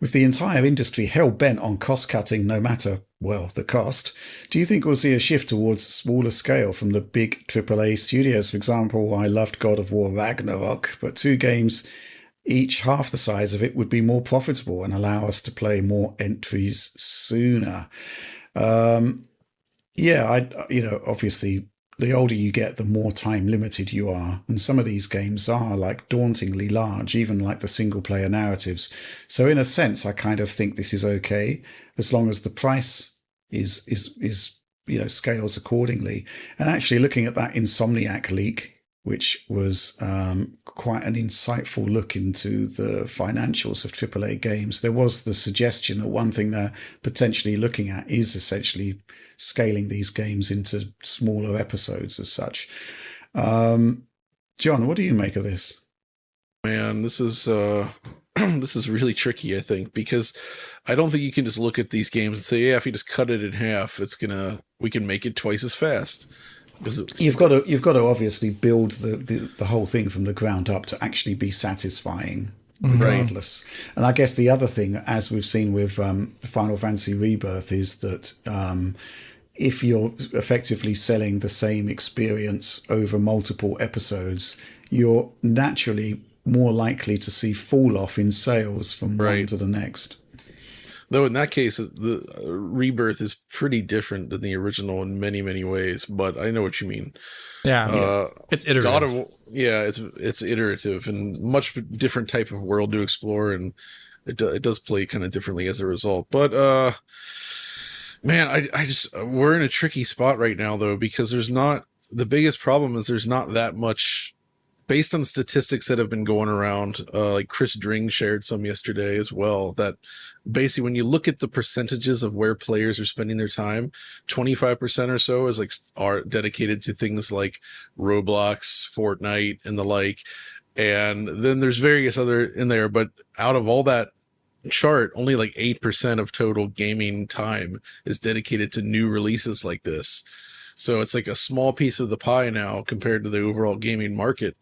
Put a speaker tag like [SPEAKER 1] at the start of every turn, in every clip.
[SPEAKER 1] With the entire industry hell-bent on cost-cutting no matter, well, the cost, do you think we'll see a shift towards smaller scale from the big AAA studios? For example, I loved God of War Ragnarok, but two games, each half the size of it, would be more profitable and allow us to play more entries sooner. Um, yeah, obviously, the older you get, the more time limited you are. And some of these games are like dauntingly large, even like the single player narratives. So in a sense, I kind of think this is okay, as long as the price is scales accordingly. And actually looking at that Insomniac leak, which was quite an insightful look into the financials of AAA games. There was the suggestion that one thing they're potentially looking at is essentially scaling these games into smaller episodes as such. John, what do you make of this?
[SPEAKER 2] Man, this is this is really tricky, I think, because I don't think you can just look at these games and say, yeah, if you just cut it in half, we can make it twice as fast.
[SPEAKER 1] You've got to obviously build the whole thing from the ground up to actually be satisfying regardless. And I guess the other thing, as we've seen with Final Fantasy Rebirth, is that if you're effectively selling the same experience over multiple episodes, you're naturally more likely to see fall off in sales from one to the next.
[SPEAKER 2] Though in that case, the Rebirth is pretty different than the original in many, many ways. But I know what you mean.
[SPEAKER 3] Yeah, it's iterative.
[SPEAKER 2] It's iterative and much different type of world to explore, and it does play kind of differently as a result. But man, I just we're in a tricky spot right now though, because the biggest problem is there's not that much. Based on statistics that have been going around, like Chris Dring shared some yesterday as well, that basically when you look at the percentages of where players are spending their time, 25% or so are dedicated to things like Roblox, Fortnite, and the like. And then there's various other in there, but out of all that chart, only like 8% of total gaming time is dedicated to new releases like this. So it's like a small piece of the pie now compared to the overall gaming market.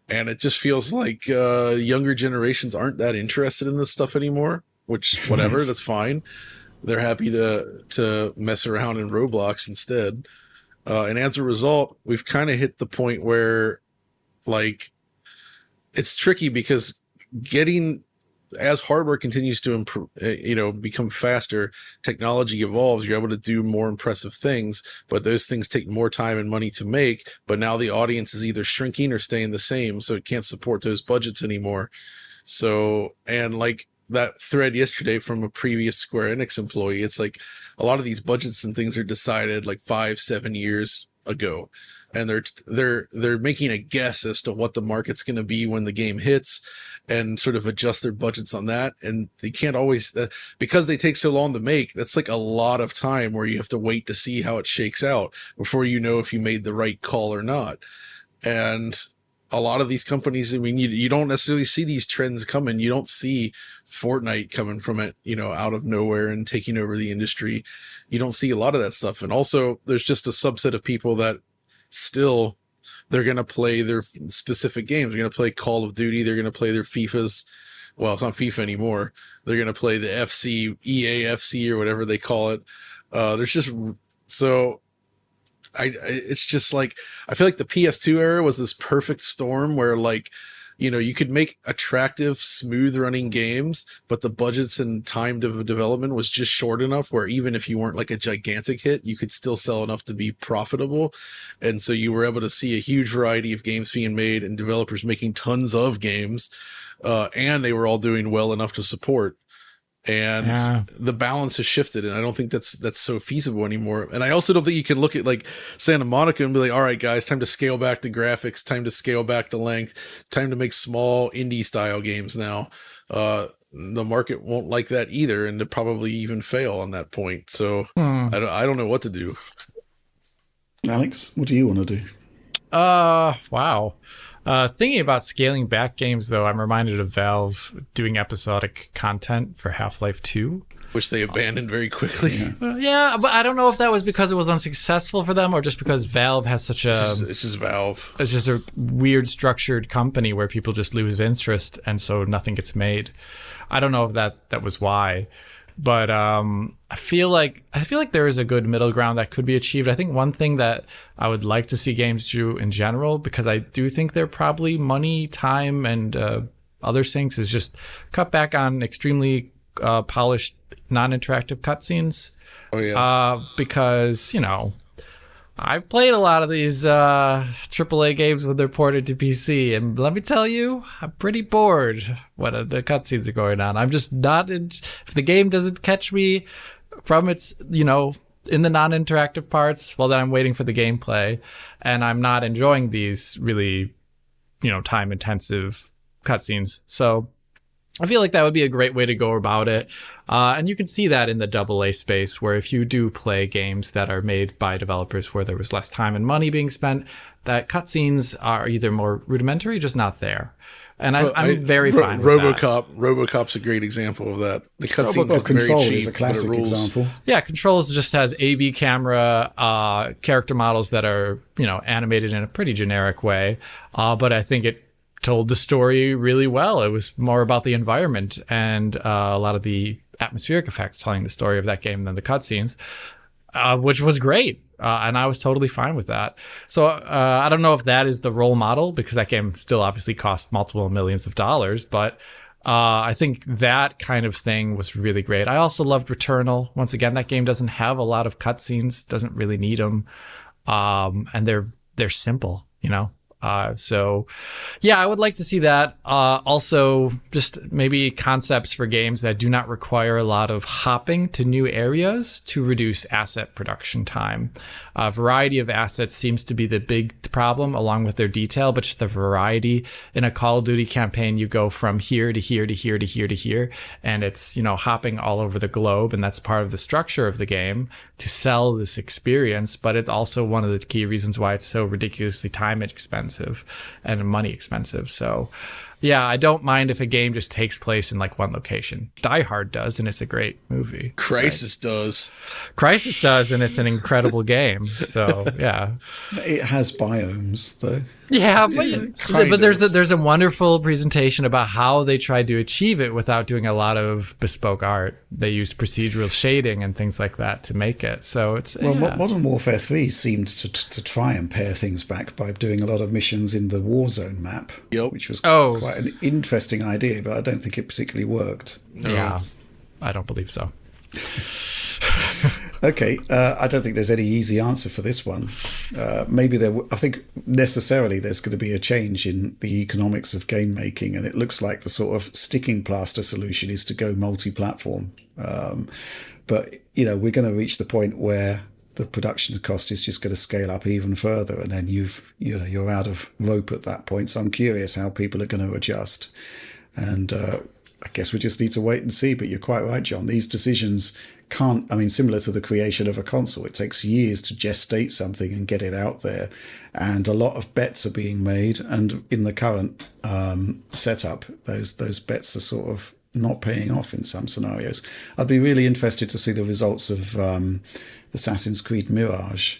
[SPEAKER 2] And it just feels like younger generations aren't that interested in this stuff anymore, which whatever, that's fine. They're happy to mess around in Roblox instead. And as a result, we've kind of hit the point where like it's tricky because as hardware continues to improve, become faster, technology evolves, you're able to do more impressive things, but those things take more time and money to make. But now the audience is either shrinking or staying the same, so it can't support those budgets anymore. So, and like that thread yesterday from a previous Square Enix employee, it's like a lot of these budgets and things are decided like 5-7 years ago. And they're making a guess as to what the market's going to be when the game hits and sort of adjust their budgets on that. And they can't always, because they take so long to make, that's like a lot of time where you have to wait to see how it shakes out before you know if you made the right call or not. And a lot of these companies, I mean, you don't necessarily see these trends coming. You don't see Fortnite coming from it, out of nowhere and taking over the industry. You don't see a lot of that stuff. And also there's just a subset of people that still they're going to play their specific games. They're going to play Call of Duty. They're going to play their FIFAs. Well, it's not FIFA anymore. They're going to play the EA FC or whatever they call it. There's just, so it's just like, I feel like the PS2 era was this perfect storm where like, you could make attractive, smooth running games, but the budgets and time of development was just short enough where even if you weren't like a gigantic hit, you could still sell enough to be profitable. And so you were able to see a huge variety of games being made and developers making tons of games. And they were all doing well enough to support. And the balance has shifted, and I don't think that's so feasible anymore. And I also don't think you can look at like Santa Monica and be like, all right, guys, time to scale back the graphics, time to scale back the length, time to make small indie style games now. The market won't like that either, and they'll probably even fail on that point. So I don't know what to do.
[SPEAKER 1] Alex, what do you want to do?
[SPEAKER 3] Wow. Thinking about scaling back games, though, I'm reminded of Valve doing episodic content for Half-Life 2.
[SPEAKER 2] Which they abandoned very quickly.
[SPEAKER 3] Yeah, but I don't know if that was because it was unsuccessful for them or just because Valve has such a...
[SPEAKER 2] It's just Valve.
[SPEAKER 3] It's just a weird structured company where people just lose interest and so nothing gets made. I don't know if that was why. But I feel like there is a good middle ground that could be achieved. I think one thing that I would like to see games do in general, because I do think they're probably money, time, and other things, is just cut back on extremely polished, non-interactive cutscenes.
[SPEAKER 2] Oh yeah.
[SPEAKER 3] Because I've played a lot of these AAA games when they're ported to PC, and let me tell you, I'm pretty bored when the cutscenes are going on. I'm just not if the game doesn't catch me from its, in the non-interactive parts, well, then I'm waiting for the gameplay, and I'm not enjoying these really, time-intensive cutscenes. So I feel like that would be a great way to go about it. And you can see that in the AA space, where if you do play games that are made by developers where there was less time and money being spent, that cutscenes are either more rudimentary, just not there. And I'm very fine with that.
[SPEAKER 2] RoboCop's a great example of that. The cutscenes look very
[SPEAKER 1] Control
[SPEAKER 2] cheap,
[SPEAKER 1] is a classic example.
[SPEAKER 3] Yeah, Controls just has A/B camera character models that are, animated in a pretty generic way. But I think it told the story really well. It was more about the environment and a lot of the atmospheric effects telling the story of that game than the cutscenes, which was great. And I was totally fine with that. So I don't know if that is the role model, because that game still obviously cost multiple millions of dollars. But I think that kind of thing was really great. I also loved Returnal. Once again, that game doesn't have a lot of cutscenes, doesn't really need them. And they're simple, So yeah, I would like to see that. Also, just maybe concepts for games that do not require a lot of hopping to new areas to reduce asset production time. A variety of assets seems to be the big problem, along with their detail, but just the variety. In a Call of Duty campaign, you go from here to here to here to here to here, and it's, hopping all over the globe, and that's part of the structure of the game to sell this experience, but it's also one of the key reasons why it's so ridiculously time expensive and money expensive. So yeah, I don't mind if a game just takes place in one location. Die Hard does, and it's a great movie.
[SPEAKER 2] Crisis does,
[SPEAKER 3] and it's an incredible game. So yeah,
[SPEAKER 1] it has biomes though.
[SPEAKER 3] Yeah, but there's a wonderful presentation about how they tried to achieve it without doing a lot of bespoke art. They used procedural shading and things like that to make it. So it's
[SPEAKER 1] Modern Warfare 3 seemed to try and pare things back by doing a lot of missions in the Warzone map, which was quite an interesting idea, but I don't think it particularly worked.
[SPEAKER 3] Yeah, I don't believe so.
[SPEAKER 1] Okay, I don't think there's any easy answer for this one. I think necessarily there's going to be a change in the economics of game making, and it looks like the sort of sticking plaster solution is to go multi-platform. But we're going to reach the point where the production cost is just going to scale up even further, and then you're out of rope at that point. So I'm curious how people are going to adjust, and I guess we just need to wait and see. But you're quite right, John. These decisions similar to the creation of a console, it takes years to gestate something and get it out there, and a lot of bets are being made, and in the current setup, those bets are sort of not paying off in some scenarios. I'd be really interested to see the results of Assassin's Creed Mirage,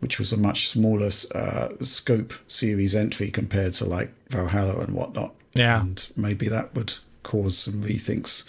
[SPEAKER 1] which was a much smaller scope series entry compared to Valhalla and whatnot.
[SPEAKER 3] Yeah,
[SPEAKER 1] and maybe that would cause some rethinks.